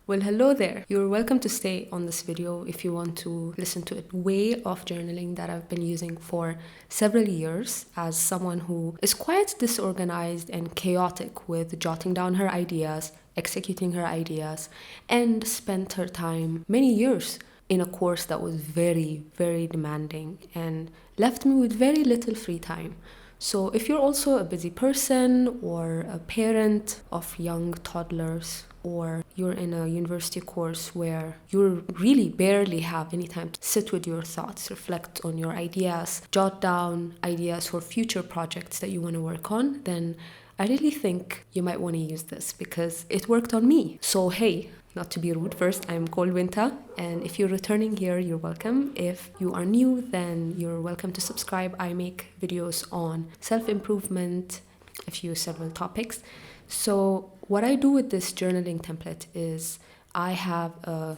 Well, hello there. You're welcome to stay on this video if you want to listen to a way of journaling that I've been using for several years as someone who is quite disorganized and chaotic with jotting down her ideas, executing her ideas, and spent her time many years in a course that was very, very demanding and left me with very little free time. So, if you're also a busy person or a parent of young toddlers, or you're in a university course where you really barely have any time to sit with your thoughts, reflect on your ideas, jot down ideas for future projects that you want to work on, then I really think you might want to use this because it worked on me. So, hey, not to be rude, first, I'm called Winta, and if you're returning here, you're welcome. If you are new, then you're welcome to subscribe. I make videos on self-improvement, several topics. So what I do with this journaling template is I have a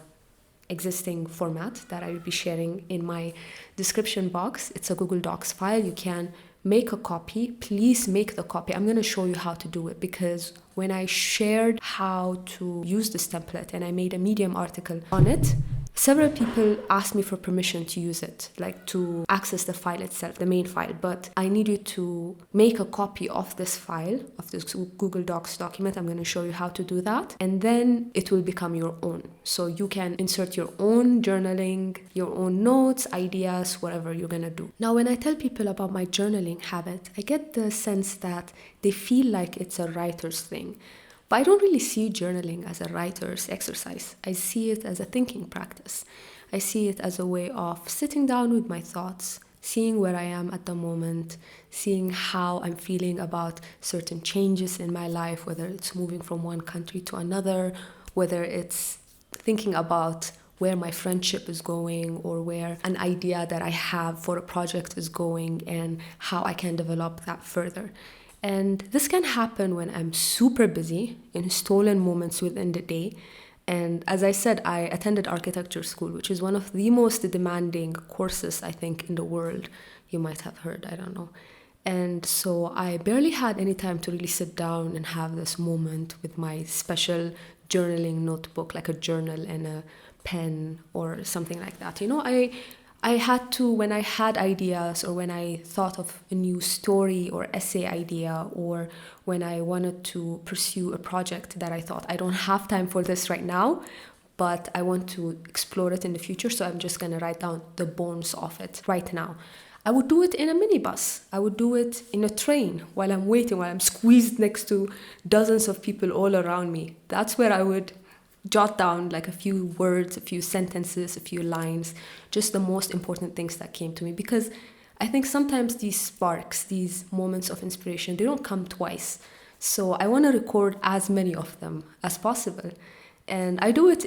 existing format that I will be sharing in my description box. It's a Google Docs file. You can make a copy. Please make the copy. I'm going to show you how to do it because when I shared how to use this template and I made a Medium article on it, several people asked me for permission to use it, like to access the file itself, the main file. But I need you to make a copy of this file, of this Google Docs document. I'm going to show you how to do that. And then it will become your own. So you can insert your own journaling, your own notes, ideas, whatever you're going to do. Now, when I tell people about my journaling habit, I get the sense that they feel like it's a writer's thing. But I don't really see journaling as a writer's exercise. I see it as a thinking practice. I see it as a way of sitting down with my thoughts, seeing where I am at the moment, seeing how I'm feeling about certain changes in my life, whether it's moving from one country to another, whether it's thinking about where my friendship is going or where an idea that I have for a project is going and how I can develop that further. And this can happen when I'm super busy in stolen moments within the day. And as I said, I attended architecture school, which is one of the most demanding courses, I think, in the world. You might have heard, I don't know. And so I barely had any time to really sit down and have this moment with my special journaling notebook, like a journal and a pen or something like that. I had to, when I had ideas or when I thought of a new story or essay idea or when I wanted to pursue a project that I thought I don't have time for this right now, but I want to explore it in the future, so I'm just going to write down the bones of it right now. I would do it in a minibus. I would do it in a train while I'm waiting, while I'm squeezed next to dozens of people all around me. That's where I would jot down like a few words, a few sentences, a few lines, just the most important things that came to me. Because I think sometimes these sparks, these moments of inspiration, they don't come twice. So I want to record as many of them as possible. And I do it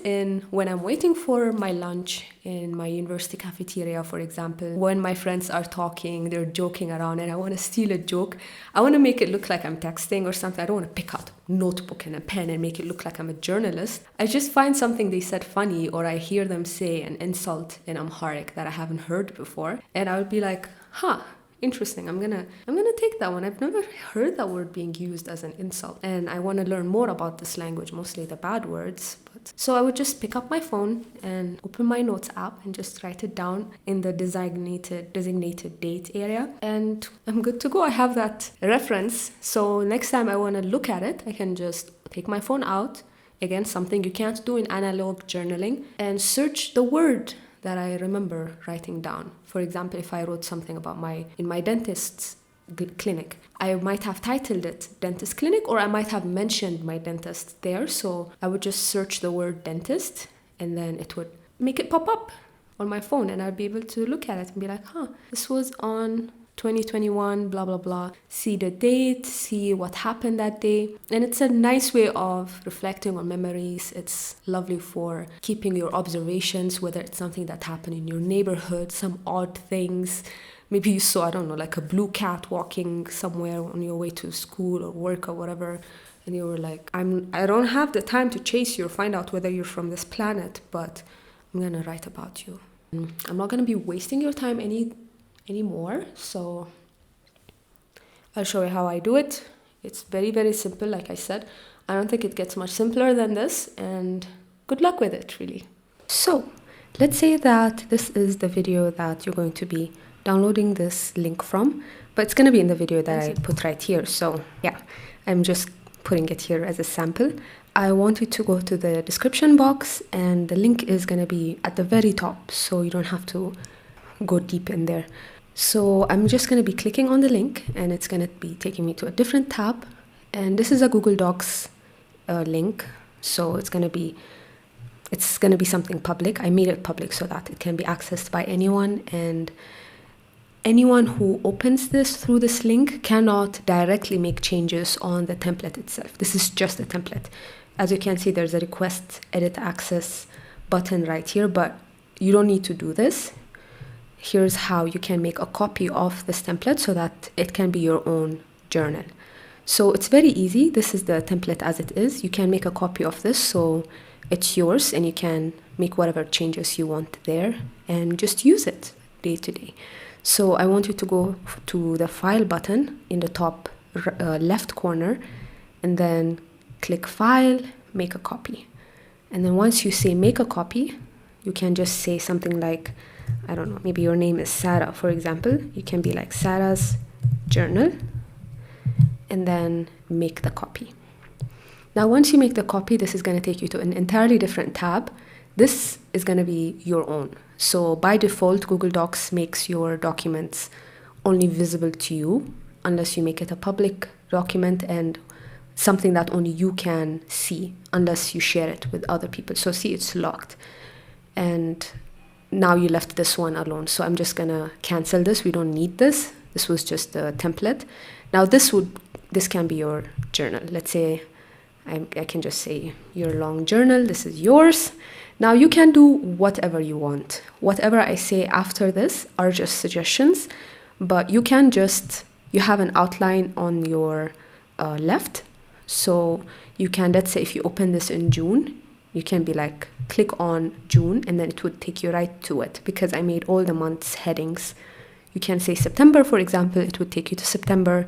when I'm waiting for my lunch in my university cafeteria, for example. When my friends are talking, they're joking around and I want to steal a joke. I want to make it look like I'm texting or something. I don't want to pick out a notebook and a pen and make it look like I'm a journalist. I just find something they said funny or I hear them say an insult in Amharic that I haven't heard before. And I would be like, interesting. I'm gonna take that one. I've never heard that word being used as an insult, and I want to learn more about this language, mostly the bad words. So I would just pick up my phone and open my notes app and just write it down in the designated date area, and I'm good to go. I have that reference, so next time I want to look at it, I can just take my phone out. Again, something you can't do in analog journaling, and search the word that I remember writing down. For example, if I wrote something about in my dentist's clinic, I might have titled it dentist clinic, or I might have mentioned my dentist there. So I would just search the word dentist and then it would make it pop up on my phone and I'd be able to look at it and be like, this was on 2021, blah, blah, blah. See the date, see what happened that day. And it's a nice way of reflecting on memories. It's lovely for keeping your observations, whether it's something that happened in your neighborhood, some odd things. Maybe you saw, I don't know, like a blue cat walking somewhere on your way to school or work or whatever. And you were like, I don't have the time to chase you or find out whether you're from this planet, but I'm going to write about you. I'm not going to be wasting your time anymore, so I'll show you how I do it. It's very, very simple, like I said. I don't think it gets much simpler than this, and good luck with it, really. So let's say that this is the video that you're going to be downloading this link from, but it's going to be in the video that I put right here. So yeah, I'm just putting it here as a sample. I want you to go to the description box, and the link is going to be at the very top, so you don't have to go deep in there. So I'm just going to be clicking on the link, and it's going to be taking me to a different tab. And this is a Google Docs link, so it's going to be something public. I made it public so that it can be accessed by anyone, and anyone who opens this through this link cannot directly make changes on the template itself. This is just a template. As you can see, there's a request edit access button right here, but you don't need to do this. Here's how you can make a copy of this template so that it can be your own journal. So it's very easy. This is the template as it is. You can make a copy of this so it's yours, and you can make whatever changes you want there and just use it day to day. So I want you to go to the file button in the top left corner, and then click file, make a copy. And then once you say make a copy, you can just say something like, I don't know, maybe your name is Sarah, for example. You can be like Sarah's journal, and then make the copy. Now, once you make the copy, this is going to take you to an entirely different tab. This is going to be your own. So by default, Google Docs makes your documents only visible to you unless you make it a public document and something that only you can see unless you share it with other people. So see, it's locked. And now you left this one alone. So I'm just going to cancel this. We don't need this. This was just a template. Now this can be your journal. Let's say I can just say your long journal. This is yours. Now you can do whatever you want. Whatever I say after this are just suggestions, but you have an outline on your left. So you can, let's say if you open this in June, you can be like, click on June, and then it would take you right to it because I made all the months headings. You can say September, for example, it would take you to September,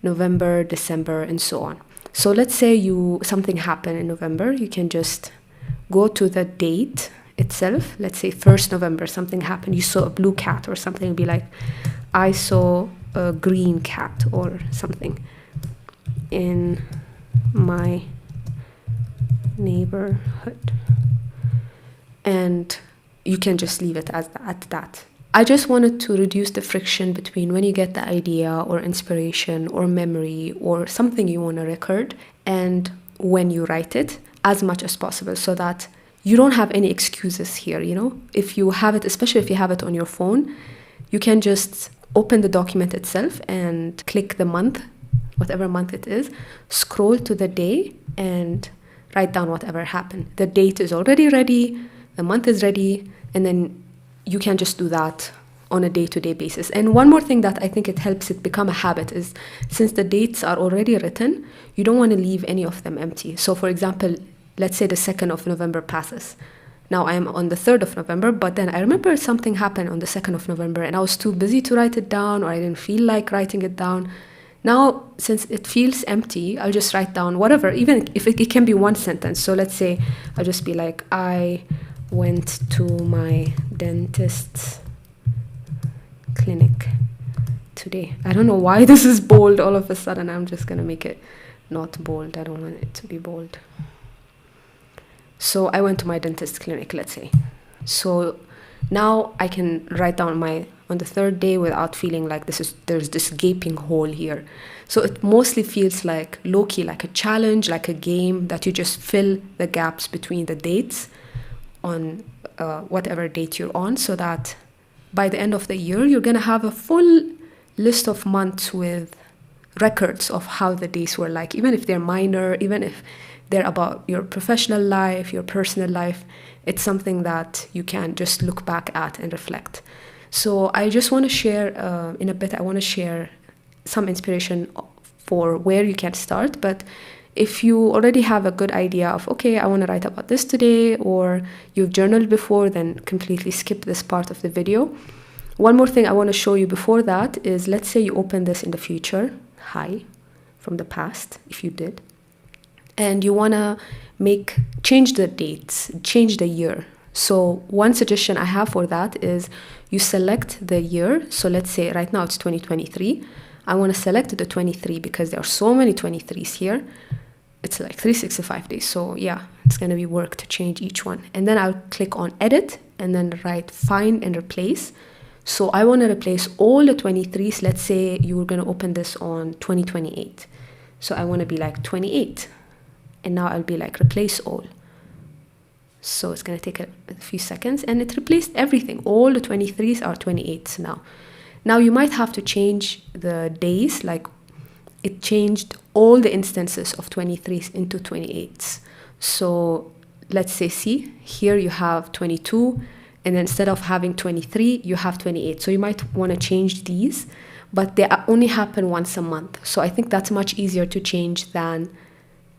November, December, and so on. So let's say something happened in November, you can just go to the date itself. Let's say 1st November, something happened. You saw a blue cat or something. It'd be like, I saw a green cat or something in my neighborhood. And you can just leave it at that. I just wanted to reduce the friction between when you get the idea or inspiration or memory or something you want to record and when you write it as much as possible, so that you don't have any excuses here, If you have it, especially if you have it on your phone, you can just open the document itself and click the month, whatever month it is, scroll to the day and write down whatever happened. The date is already ready, the month is ready, and then you can just do that on a day-to-day basis. And one more thing that I think it helps it become a habit is, since the dates are already written, you don't want to leave any of them empty. So for example, let's say the 2nd of November passes. Now I am on the 3rd of November, but then I remember something happened on the 2nd of November and I was too busy to write it down, or I didn't feel like writing it down. Now, since it feels empty, I'll just write down whatever, even if it can be one sentence. So let's say I'll just be like, I went to my dentist's clinic today. I don't know why this is bold all of a sudden. I'm just going to make it not bold. I don't want it to be bold. So I went to my dentist's clinic, let's say. So now I can write down on the 3rd day without feeling like there's this gaping hole here. So it mostly feels like low-key, like a challenge, like a game that you just fill the gaps between the dates on whatever date you're on, so that by the end of the year, you're going to have a full list of months with records of how the days were like, even if they're minor, even if they're about your professional life, your personal life. It's something that you can just look back at and reflect. So I just want to share, in a bit, I want to share some inspiration for where you can start. But if you already have a good idea of, okay, I want to write about this today, or you've journaled before, then completely skip this part of the video. One more thing I want to show you before that is, let's say you open this in the future, from the past, if you did, and you want to change the dates, change the year. So one suggestion I have for that is you select the year. So let's say right now it's 2023. I want to select the 23 because there are so many 23s here. It's like 365 days. So yeah, it's going to be work to change each one. And then I'll click on edit and then write find and replace. So I want to replace all the 23s. Let's say you were going to open this on 2028. So I want to be like 28. And now I'll be like replace all. So it's going to take a few seconds and it replaced everything. All the 23s are 28s now. Now you might have to change the days, like it changed all the instances of 23s into 28s. So let's say, see, here you have 22, and then instead of having 23, you have 28. So you might want to change these, but they only happen once a month. So I think that's much easier to change than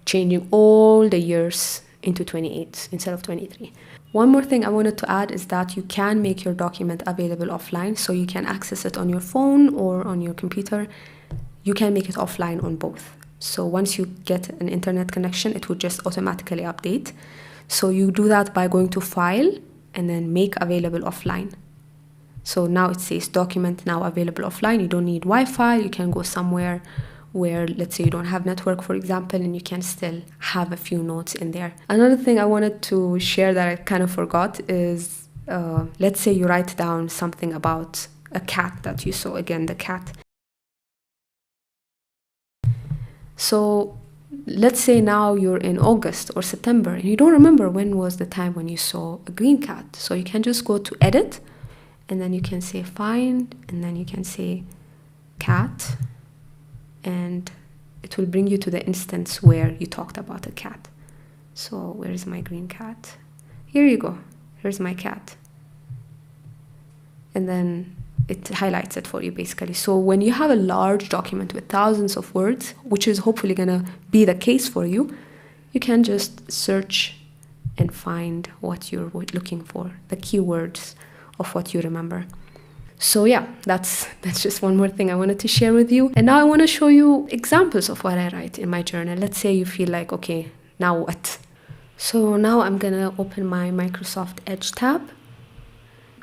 changing all the years into 28 instead of 23. One more thing I wanted to add is that you can make your document available offline, so you can access it on your phone or on your computer. You can make it offline on both. So once you get an internet connection, it would just automatically update. So you do that by going to File and then Make Available Offline. So now it says document now available offline. You don't need Wi-Fi. You can go somewhere where, let's say, you don't have network, for example, and you can still have a few notes in there. Another thing I wanted to share that I kind of forgot is, let's say you write down something about a cat that you saw, again, the cat. So let's say now you're in August or September and you don't remember when was the time when you saw a green cat. So you can just go to edit and then you can say find and then you can say cat, and it will bring you to the instance where you talked about a cat. So where is my green cat? Here you go. Here's my cat. And then it highlights it for you basically. So when you have a large document with thousands of words, which is hopefully gonna be the case for you, you can just search and find what you're looking for, the keywords of what you remember. So yeah, that's just one more thing I wanted to share with you. And now I want to show you examples of what I write in my journal. Let's say you feel like, okay, now what? So now I'm gonna open my Microsoft Edge tab.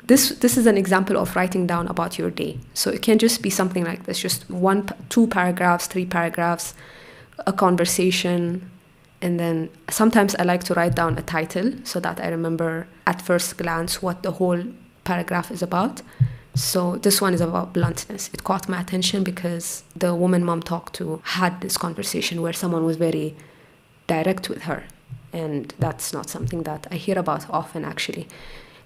This is an example of writing down about your day. So it can just be something like this, just 2 paragraphs, 3 paragraphs, a conversation. And then sometimes I like to write down a title so that I remember at first glance what the whole paragraph is about. So this one is about bluntness. It caught my attention because the woman mom talked to had this conversation where someone was very direct with her. And that's not something that I hear about often, actually.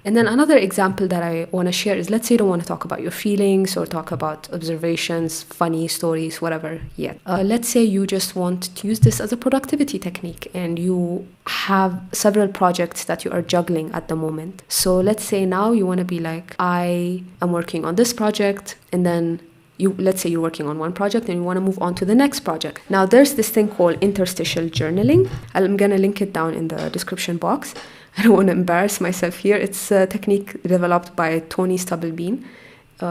And then another example that I want to share is, let's say you don't want to talk about your feelings or talk about observations, funny stories, whatever yet. Let's say you just want to use this as a productivity technique and you have several projects that you are juggling at the moment. So let's say now you want to be like, I am working on this project, and then let's say you're working on one project and you want to move on to the next project. Now there's this thing called interstitial journaling. I'm going to link it down in the description box. I don't want to embarrass myself here. It's a technique developed by Tony Stubblebean.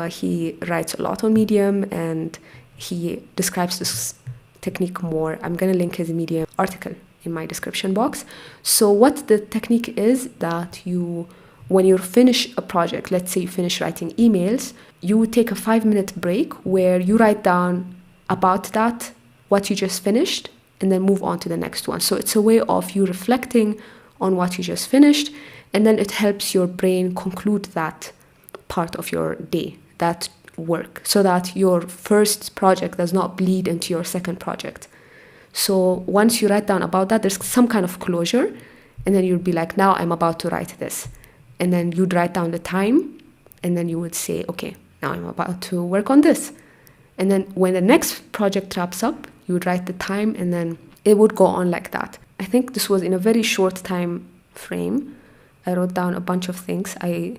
He writes a lot on Medium and he describes this technique more. I'm going to link his Medium article in my description box. So what the technique is that when you finish a project, let's say you finish writing emails, you take a 5-minute break where you write down about that, what you just finished, and then move on to the next one. So it's a way of you reflecting on what you just finished, and then it helps your brain conclude that part of your day, that work, so that your first project does not bleed into your second project. So once you write down about that, there's some kind of closure, and then you'll be like, now I'm about to write this. And then you'd write down the time, and then you would say, okay, now I'm about to work on this. And then when the next project wraps up, you would write the time, and then it would go on like that. I think this was in a very short time frame. I wrote down a bunch of things. I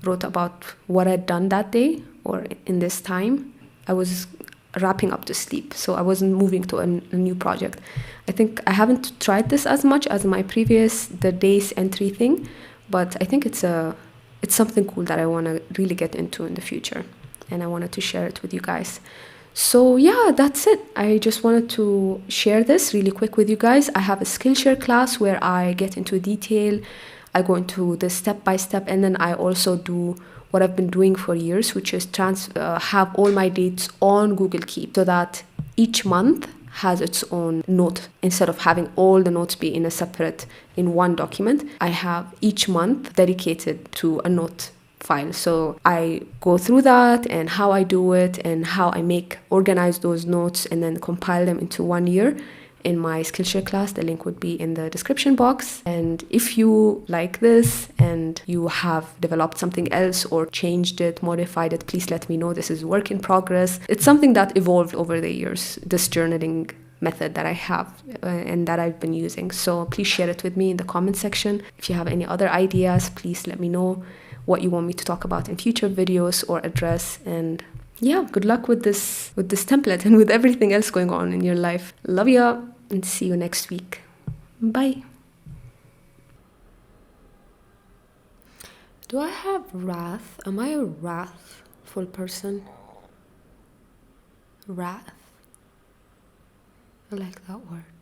wrote about what I'd done that day or in this time. I was wrapping up to sleep, so I wasn't moving to a new project. I think I haven't tried this as much as my previous, the days entry thing, but I think it's something cool that I want to really get into in the future, and I wanted to share it with you guys. So yeah, that's it. I just wanted to share this really quick with you guys. I have a Skillshare class where I get into detail. I go into the step by step, and then I also do what I've been doing for years, which is have all my dates on Google Keep, so that each month has its own note. Instead of having all the notes be in one document, I have each month dedicated to a note file. So I go through that and how I do it and how I organize those notes and then compile them into 1 year in my Skillshare class. The link would be in the description box. And if you like this and you have developed something else or changed it, modified it, please let me know. This is work in progress. It's something that evolved over the years, this journaling method that I have and that I've been using. So please share it with me in the comment section. If you have any other ideas, please let me know what you want me to talk about in future videos or address. And yeah, good luck with this template and with everything else going on in your life. Love ya and see you next week. Bye. Do I have wrath? Am I a wrathful person? Wrath. I like that word.